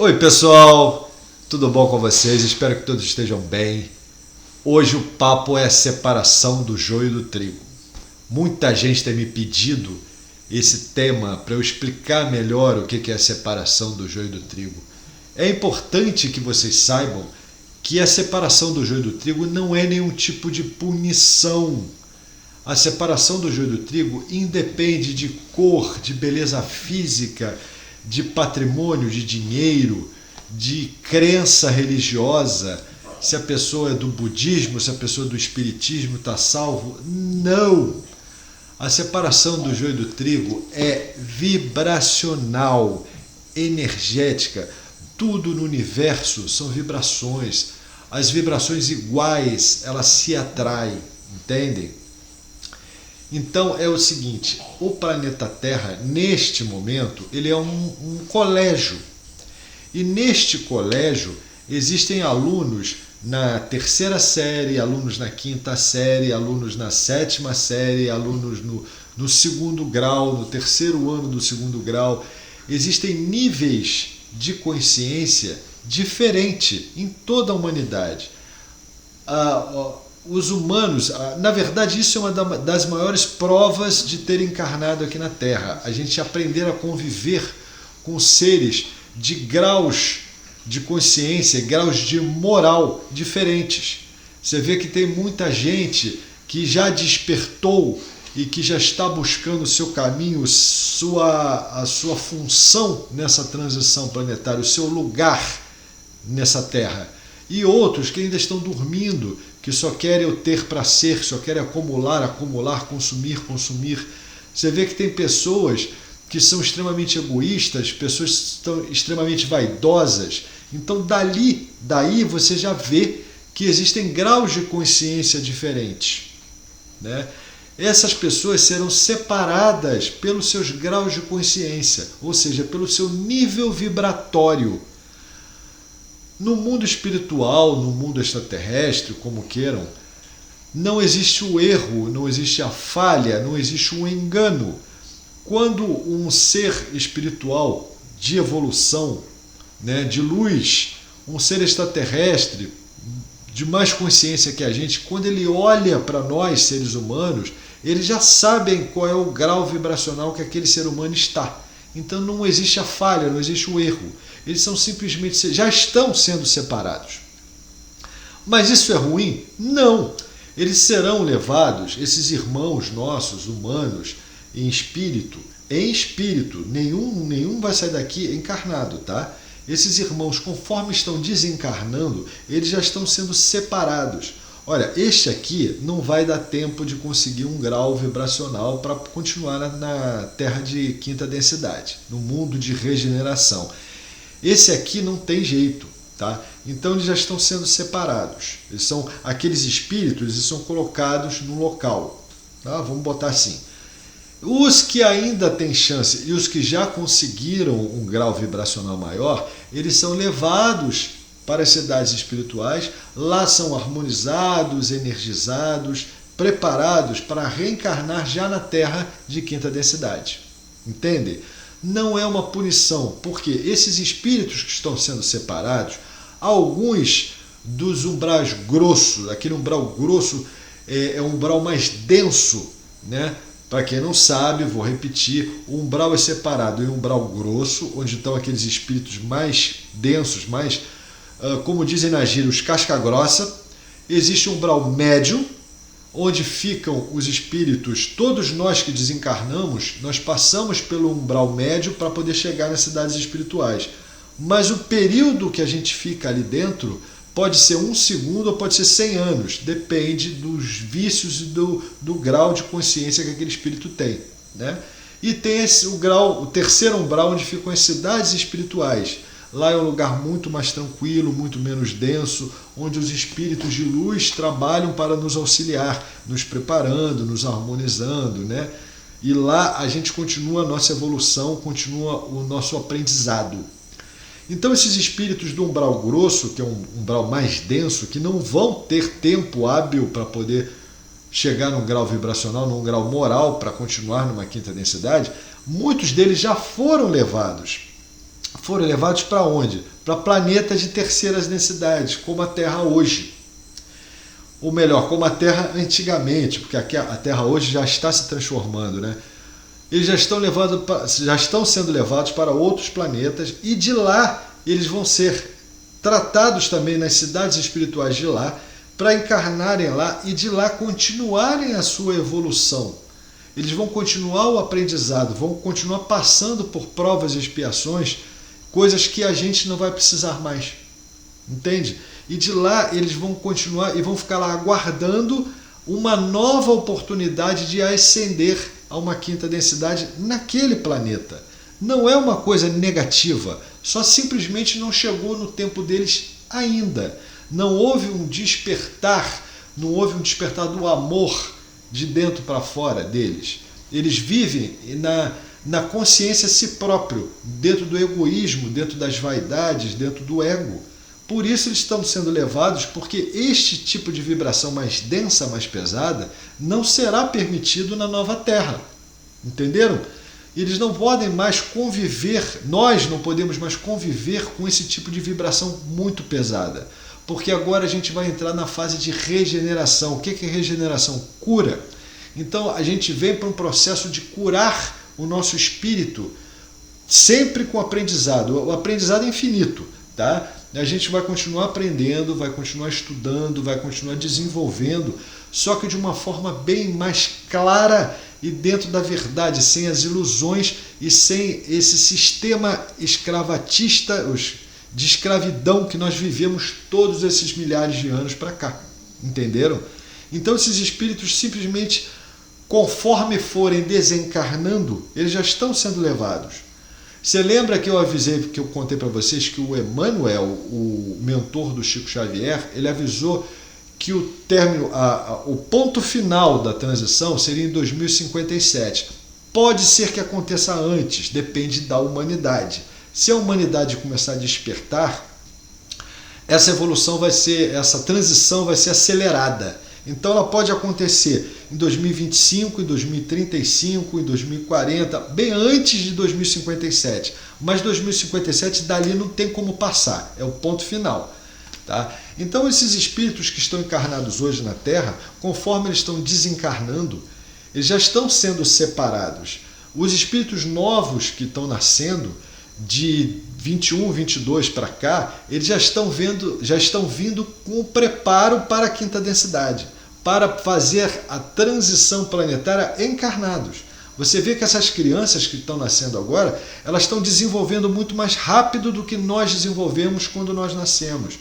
Oi pessoal, tudo bom com vocês? Espero que todos estejam bem. Hoje o papo é a separação do joio do trigo. Muita gente tem me pedido esse tema para eu explicar melhor o que é a separação do joio do trigo. É importante que vocês saibam que a separação do joio do trigo não é nenhum tipo de punição. A separação do joio do trigo independe de cor, de beleza física, de patrimônio, de dinheiro, de crença religiosa, se a pessoa é do budismo, se a pessoa é do espiritismo está salvo. Não! A separação do joio do trigo é vibracional, energética. Tudo no universo são vibrações. As vibrações iguais, elas se atraem, entendem? Então é o seguinte, o planeta Terra, neste momento, ele é um colégio. E neste colégio existem alunos na terceira série, alunos na quinta série, alunos na sétima série, alunos no segundo grau, no terceiro ano do segundo grau. Existem níveis de consciência diferentes em toda a humanidade. Os humanos, na verdade isso é uma das maiores provas de ter encarnado aqui na Terra, a gente aprender a conviver com seres de graus de consciência, graus de moral diferentes. Você vê que tem muita gente que já despertou e que já está buscando o seu caminho, a sua função nessa transição planetária, o seu lugar nessa Terra. E outros que ainda estão dormindo, que só querem o ter para ser, só querem acumular, consumir. Você vê que tem pessoas que são extremamente egoístas, pessoas que estão extremamente vaidosas. Então daí você já vê que existem graus de consciência diferentes, né? Essas pessoas serão separadas pelos seus graus de consciência, ou seja, pelo seu nível vibratório. No mundo espiritual, no mundo extraterrestre, como queiram, não existe o erro, não existe a falha, não existe o engano. Quando um ser espiritual de evolução, né, de luz, um ser extraterrestre, de mais consciência que a gente, quando ele olha para nós, seres humanos, eles já sabem qual é o grau vibracional que aquele ser humano está. Então não existe a falha, não existe o erro. Eles são simplesmente, já estão sendo separados. Mas isso é ruim? Não! Eles serão levados, esses irmãos nossos, humanos, em espírito, nenhum vai sair daqui encarnado, tá? Esses irmãos, conforme estão desencarnando, eles já estão sendo separados. Olha, este aqui não vai dar tempo de conseguir um grau vibracional para continuar na Terra de quinta densidade, no mundo de regeneração. Esse aqui não tem jeito, tá? Então eles já estão sendo separados. Eles são aqueles espíritos, eles são colocados no local, tá? Vamos botar assim. Os que ainda têm chance e os que já conseguiram um grau vibracional maior, eles são levados para as cidades espirituais, lá são harmonizados, energizados, preparados para reencarnar já na Terra de quinta densidade. Entende? Não é uma punição, porque esses espíritos que estão sendo separados, alguns dos umbrais grossos, aquele umbral grosso é um umbral mais denso, né? Para quem não sabe, vou repetir, o umbral é separado em umbral grosso, onde estão aqueles espíritos mais densos, mais, como dizem na gíria, os casca-grossa. Existe um umbral médio, onde ficam os espíritos, todos nós que desencarnamos, nós passamos pelo umbral médio para poder chegar nas cidades espirituais. Mas o período que a gente fica ali dentro pode ser 1 segundo ou pode ser 100 anos, depende dos vícios e do grau de consciência que aquele espírito tem, né? E tem o terceiro umbral, onde ficam as cidades espirituais. Lá é um lugar muito mais tranquilo, muito menos denso, onde os espíritos de luz trabalham para nos auxiliar, nos preparando, nos harmonizando, né? E lá a gente continua a nossa evolução, continua o nosso aprendizado. Então esses espíritos do umbral grosso, que é um umbral mais denso, que não vão ter tempo hábil para poder chegar num grau vibracional, num grau moral para continuar numa quinta densidade, muitos deles já foram levados foram levados para onde? Para planetas de terceiras densidades, como a Terra hoje. Ou melhor, como a Terra antigamente, porque a Terra hoje já está se transformando, né? Eles já estão sendo levados para outros planetas e de lá eles vão ser tratados também nas cidades espirituais de lá, para encarnarem lá e de lá continuarem a sua evolução. Eles vão continuar o aprendizado, vão continuar passando por provas e expiações, coisas que a gente não vai precisar mais. Entende? E de lá eles vão continuar e vão ficar lá aguardando uma nova oportunidade de ascender a uma quinta densidade naquele planeta. Não é uma coisa negativa, só simplesmente não chegou no tempo deles ainda. Não houve um despertar, não houve um despertar do amor de dentro para fora deles. Eles vivem na consciência a si próprio, dentro do egoísmo, dentro das vaidades, dentro do ego. Por isso eles estão sendo levados, porque este tipo de vibração mais densa, mais pesada, não será permitido na nova Terra. Entenderam? Eles não podem mais conviver, nós não podemos mais conviver com esse tipo de vibração muito pesada. Porque agora a gente vai entrar na fase de regeneração. O que é regeneração? Cura. Então a gente vem para um processo de curar o nosso espírito, sempre com aprendizado. O aprendizado é infinito, tá? A gente vai continuar aprendendo, vai continuar estudando, vai continuar desenvolvendo, só que de uma forma bem mais clara e dentro da verdade, sem as ilusões e sem esse sistema escravatista, de escravidão que nós vivemos todos esses milhares de anos para cá. Entenderam? Então esses espíritos simplesmente, conforme forem desencarnando, eles já estão sendo levados. Você lembra que eu avisei, que eu contei para vocês que o Emmanuel, o mentor do Chico Xavier, ele avisou que o término, o ponto final da transição seria em 2057. Pode ser que aconteça antes, depende da humanidade. Se a humanidade começar a despertar, essa transição vai ser acelerada. Então ela pode acontecer em 2025, em 2035, em 2040, bem antes de 2057. Mas 2057 dali não tem como passar, é o ponto final. Tá? Então esses espíritos que estão encarnados hoje na Terra, conforme eles estão desencarnando, eles já estão sendo separados. Os espíritos novos que estão nascendo, de 21, 22 para cá, eles já estão vindo com o preparo para a quinta densidade, para fazer a transição planetária encarnados. Você vê que essas crianças que estão nascendo agora, elas estão desenvolvendo muito mais rápido do que nós desenvolvemos quando nós nascemos.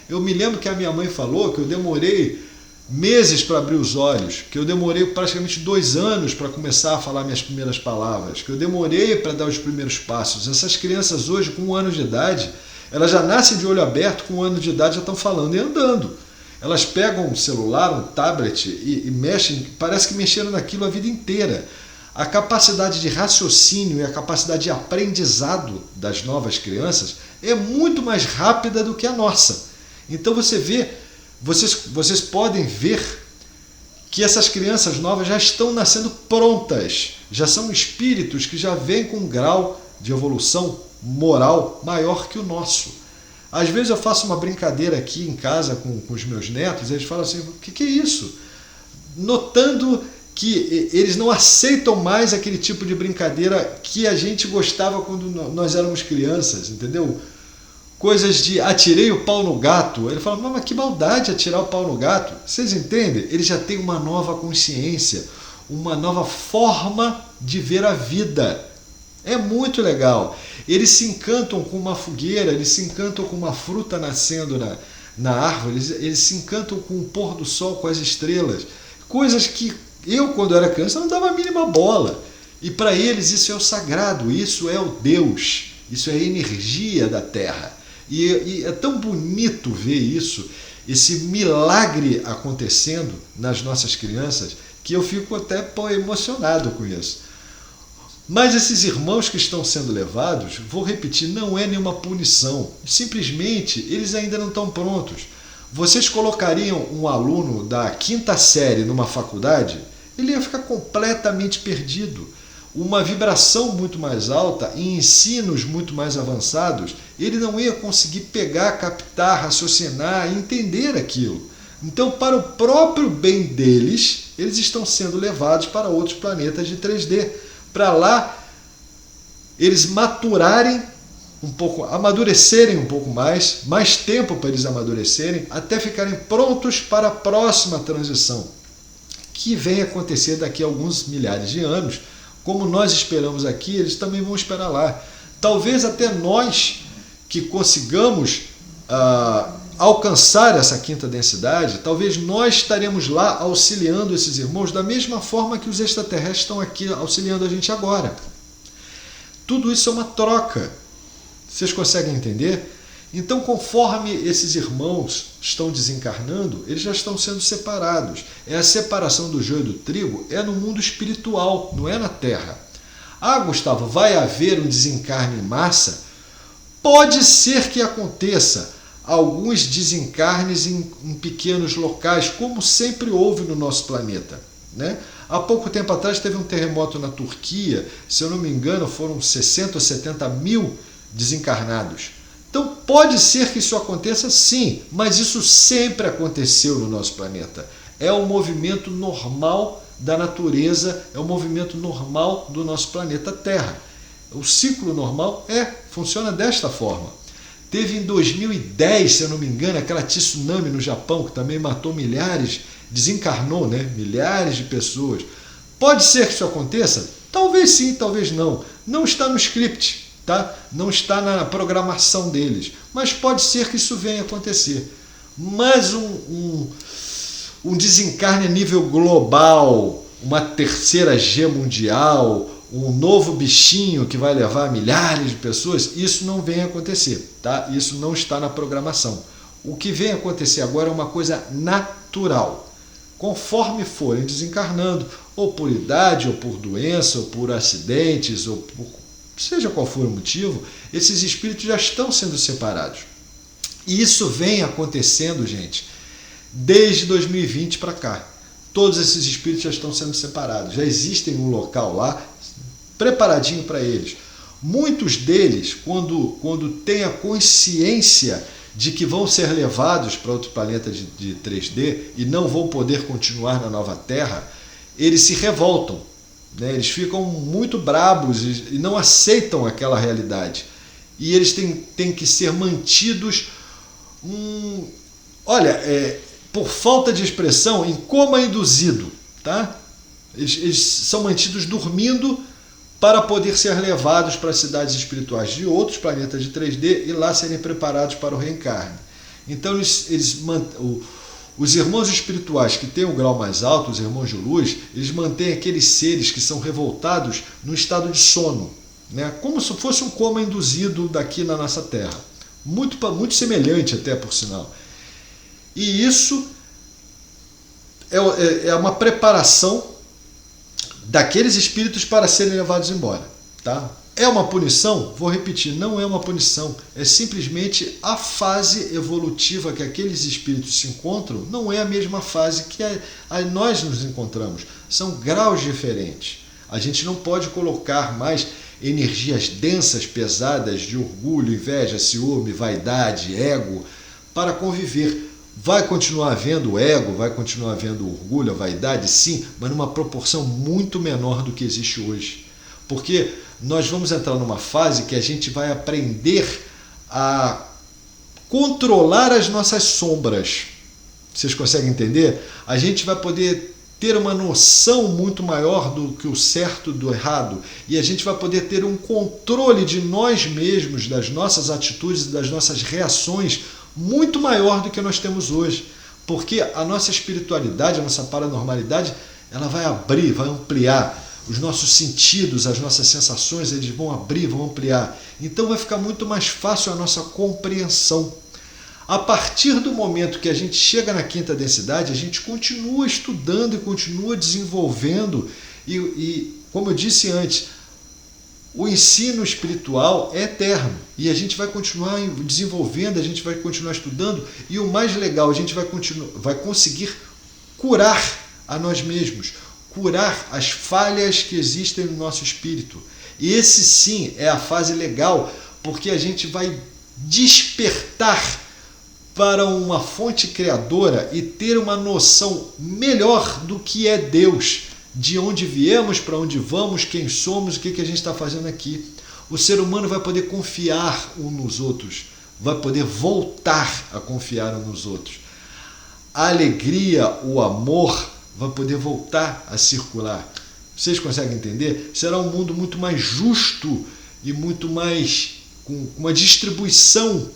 Eu me lembro que a minha mãe falou que eu demorei meses para abrir os olhos, que eu demorei praticamente 2 anos para começar a falar minhas primeiras palavras, que eu demorei para dar os primeiros passos. Essas crianças hoje, com 1 ano de idade, elas já nascem de olho aberto, com 1 ano de idade já estão falando e andando. Elas pegam um celular, um tablet e mexem, parece que mexeram naquilo a vida inteira. A capacidade de raciocínio e a capacidade de aprendizado das novas crianças é muito mais rápida do que a nossa. Então vocês podem ver que essas crianças novas já estão nascendo prontas, já são espíritos que já vêm com um grau de evolução moral maior que o nosso. Às vezes eu faço uma brincadeira aqui em casa com os meus netos, eles falam assim, o que é isso? Notando que eles não aceitam mais aquele tipo de brincadeira que a gente gostava quando nós éramos crianças, entendeu? Coisas de atirei o pau no gato. Ele fala, mas que maldade atirar o pau no gato. Vocês entendem? Ele já tem uma nova consciência, uma nova forma de ver a vida. É muito legal. Eles se encantam com uma fogueira, eles se encantam com uma fruta nascendo na árvore, eles se encantam com o pôr do sol, com as estrelas. Coisas que eu, quando era criança, não dava a mínima bola. E para eles isso é o sagrado, isso é o Deus, isso é a energia da Terra. E é tão bonito ver isso, esse milagre acontecendo nas nossas crianças, que eu fico até emocionado com isso. Mas esses irmãos que estão sendo levados, vou repetir, não é nenhuma punição. Simplesmente, eles ainda não estão prontos. Vocês colocariam um aluno da 5ª série numa faculdade? Ele ia ficar completamente perdido. uma vibração muito mais alta e ensinos muito mais avançados, ele não ia conseguir pegar, captar, raciocinar e entender aquilo. Então, para o próprio bem deles, eles estão sendo levados para outros planetas de 3D. Para lá, eles maturarem um pouco, amadurecerem um pouco mais tempo para eles amadurecerem, até ficarem prontos para a próxima transição, que vem acontecer daqui a alguns milhares de anos. Como nós esperamos aqui, eles também vão esperar lá. Talvez até nós que consigamos alcançar essa quinta densidade, talvez nós estaremos lá auxiliando esses irmãos da mesma forma que os extraterrestres estão aqui auxiliando a gente agora. Tudo isso é uma troca. Vocês conseguem entender? Então, conforme esses irmãos estão desencarnando, eles já estão sendo separados. É a separação do joio do trigo, é no mundo espiritual, não é na Terra. Ah, Gustavo, vai haver um desencarne em massa? Pode ser que aconteça alguns desencarnes em pequenos locais, como sempre houve no nosso planeta, né? Há pouco tempo atrás teve um terremoto na Turquia, se eu não me engano foram 60 ou 70 mil desencarnados. Então pode ser que isso aconteça sim, mas isso sempre aconteceu no nosso planeta. É um movimento normal da natureza, é um movimento normal do nosso planeta Terra. O ciclo normal funciona desta forma. Teve em 2010, se eu não me engano, aquela tsunami no Japão, que também matou milhares, desencarnou, né? Milhares de pessoas. Pode ser que isso aconteça? Talvez sim, talvez não. Não está no script, tá? Não está na programação deles. Mas pode ser que isso venha a acontecer. Mas um desencarne a nível global, uma terceira G mundial, um novo bichinho que vai levar milhares de pessoas, isso não vem acontecer, tá? Isso não está na programação. O que vem acontecer agora é uma coisa natural. Conforme forem desencarnando, ou por idade, ou por doença, ou por acidentes, ou por seja qual for o motivo, esses espíritos já estão sendo separados. E isso vem acontecendo, gente, desde 2020 para cá. Todos esses espíritos já estão sendo separados. Já existem um local lá preparadinho para eles. Muitos deles, quando têm a consciência de que vão ser levados para outro planeta de 3D e não vão poder continuar na nova Terra, eles se revoltam, né? Eles ficam muito brabos e não aceitam aquela realidade. E eles têm que ser mantidos, por falta de expressão, em coma induzido, tá? Eles são mantidos dormindo para poder ser levados para as cidades espirituais de outros planetas de 3D e lá serem preparados para o reencarne. Então, os irmãos espirituais que têm o grau mais alto, os irmãos de luz, eles mantêm aqueles seres que são revoltados no estado de sono, né? Como se fosse um coma induzido daqui na nossa Terra. Muito semelhante até, por sinal. E isso é uma preparação daqueles espíritos para serem levados embora, tá? É uma punição? Vou repetir, não é uma punição. É simplesmente a fase evolutiva que aqueles espíritos se encontram, não é a mesma fase que nós nos encontramos. São graus diferentes. A gente não pode colocar mais energias densas, pesadas, de orgulho, inveja, ciúme, vaidade, ego, para conviver. Vai continuar havendo ego, vai continuar havendo orgulho, a vaidade, sim, mas numa proporção muito menor do que existe hoje. Porque nós vamos entrar numa fase que a gente vai aprender a controlar as nossas sombras. Vocês conseguem entender? A gente vai poder ter uma noção muito maior do que o certo e do errado, e a gente vai poder ter um controle de nós mesmos, das nossas atitudes e das nossas reações muito maior do que nós temos hoje, porque a nossa espiritualidade, a nossa paranormalidade, ela vai abrir, vai ampliar os nossos sentidos, as nossas sensações, eles vão abrir, vão ampliar. Então vai ficar muito mais fácil a nossa compreensão. A partir do momento que a gente chega na quinta densidade, a gente continua estudando e continua desenvolvendo e como eu disse antes, o ensino espiritual é eterno e a gente vai continuar desenvolvendo, a gente vai continuar estudando e o mais legal, a gente vai conseguir curar a nós mesmos, curar as falhas que existem no nosso espírito. E esse sim é a fase legal, porque a gente vai despertar para uma fonte criadora e ter uma noção melhor do que é Deus, de onde viemos, para onde vamos, quem somos, o que a gente está fazendo aqui. O ser humano vai poder confiar uns nos outros, vai poder voltar a confiar uns nos outros. A alegria, o amor vai poder voltar a circular. Vocês conseguem entender? Será um mundo muito mais justo e muito mais com uma distribuição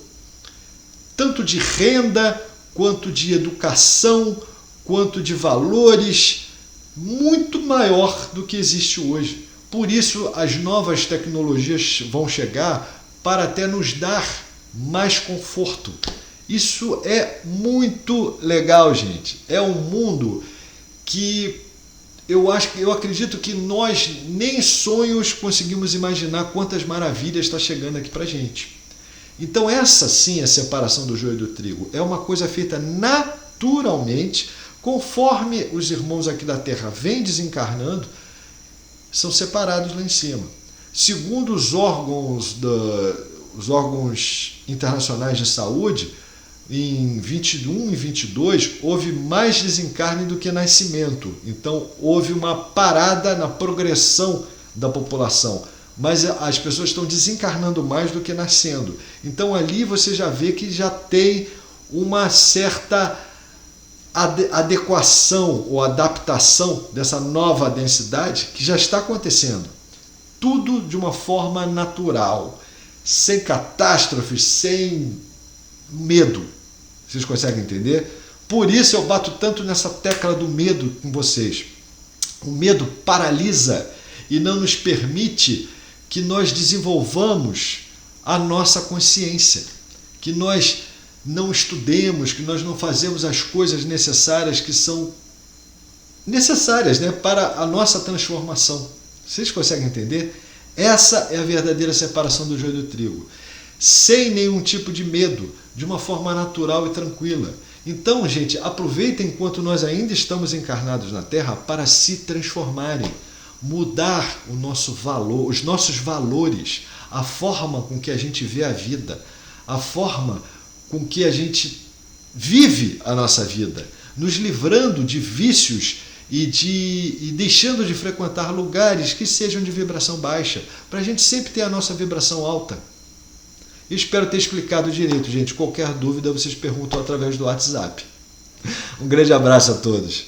tanto de renda, quanto de educação, quanto de valores, muito maior do que existe hoje. Por isso, as novas tecnologias vão chegar para até nos dar mais conforto. Isso é muito legal, gente. É um mundo que eu acredito que nós nem sonhos conseguimos imaginar quantas maravilhas está chegando aqui para a gente. Então essa sim é a separação do joio do trigo. É uma coisa feita naturalmente, conforme os irmãos aqui da Terra vêm desencarnando, são separados lá em cima. Segundo os órgãos internacionais de saúde, em 21 e 22 houve mais desencarne do que nascimento. Então houve uma parada na progressão da população. Mas as pessoas estão desencarnando mais do que nascendo. Então ali você já vê que já tem uma certa adequação ou adaptação dessa nova densidade que já está acontecendo. Tudo de uma forma natural, sem catástrofes, sem medo. Vocês conseguem entender? Por isso eu bato tanto nessa tecla do medo com vocês. O medo paralisa e não nos permite que nós desenvolvamos a nossa consciência, que nós não estudemos, que nós não fazemos as coisas necessárias que são necessárias, né, para a nossa transformação. Vocês conseguem entender? Essa é a verdadeira separação do joio do trigo. Sem nenhum tipo de medo, de uma forma natural e tranquila. Então, gente, aproveitem enquanto nós ainda estamos encarnados na Terra para se transformarem, mudar o nosso valor, os nossos valores, a forma com que a gente vê a vida, a forma com que a gente vive a nossa vida, nos livrando de vícios e deixando de frequentar lugares que sejam de vibração baixa, para a gente sempre ter a nossa vibração alta. Espero ter explicado direito, gente. Qualquer dúvida vocês perguntam através do WhatsApp. Um grande abraço a todos.